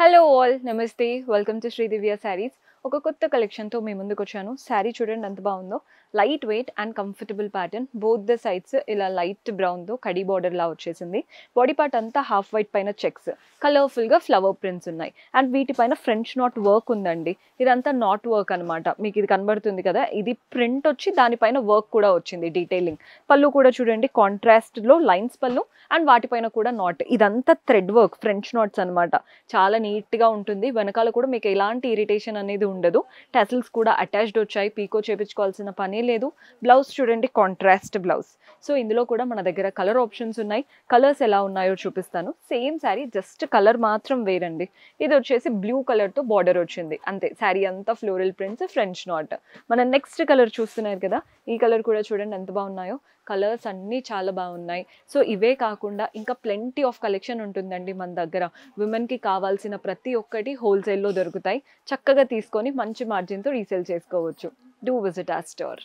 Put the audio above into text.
Hello all నమస్తే welcome to Sridivya saris ఒక కొత్త కలెక్షన్తో మీ ముందుకు వచ్చాను. శారీ చూడండి ఎంత బాగుందో, light weight and comfortable pattern. Both the sides ఇలా లైట్ బ్రౌన్తో కడీ బార్డర్ లా వచ్చేసింది. బాడీ పార్ట్ అంతా హాఫ్ వైట్ పైన చెక్స్, కలర్ఫుల్గా ఫ్లవర్ ప్రింట్స్ ఉన్నాయి అండ్ వీటిపైన ఫ్రెంచ్ నాట్ వర్క్ ఉందండి. ఇదంతా నాట్ వర్క్ అనమాట. మీకు ఇది కనబడుతుంది కదా, ఇది ప్రింట్ వచ్చి దానిపైన వర్క్ కూడా వచ్చింది డీటెయిలింగ్. పళ్ళు కూడా చూడండి కాంట్రాస్ట్లో లైన్స్ పళ్ళు అండ్ వాటిపైన కూడా నాట్. ఇదంతా థ్రెడ్ వర్క్ ఫ్రెంచ్ నాట్స్ అనమాట. చాలా నీట్గా ఉంటుంది. వెనకాల కూడా మీకు ఎలాంటి ఇరిటేషన్ అనేది ఉండదు. టెసిల్స్ కూడా అటాచ్డ్ వచ్చాయి, పీకో చేపించుకోవాల్సిన పనే లేదు. బ్లౌజ్ చూడండి కాంట్రాస్ట్ బ్లౌజ్. సో ఇందులో కూడా మన దగ్గర కలర్ ఆప్షన్స్ ఉన్నాయి. కలర్స్ ఎలా ఉన్నాయో చూపిస్తాను. సేమ్ శారీ జస్ట్ కలర్ మాత్రం వేరండి. ఇది వచ్చేసి బ్లూ కలర్తో బార్డర్ వచ్చింది అంతే. శారీ అంతా ఫ్లోరల్ ప్రింట్స్ ఫ్రెంచ్ నాట్. మన నెక్స్ట్ కలర్ చూస్తున్నారు కదా, ఈ కలర్ కూడా చూడండి ఎంత బాగున్నాయో. కలర్స్ అన్నీ చాలా బాగున్నాయి. సో ఇవే కాకుండా ఇంకా ప్లెంటీ ఆఫ్ కలెక్షన్ ఉంటుందండి మన దగ్గర. విమెన్కి కావాల్సిన ప్రతి ఒక్కటి హోల్సేల్లో దొరుకుతాయి. చక్కగా తీసుకొని మంచి మార్జిన్తో రీసేల్ చేసుకోవచ్చు. Do visit our store.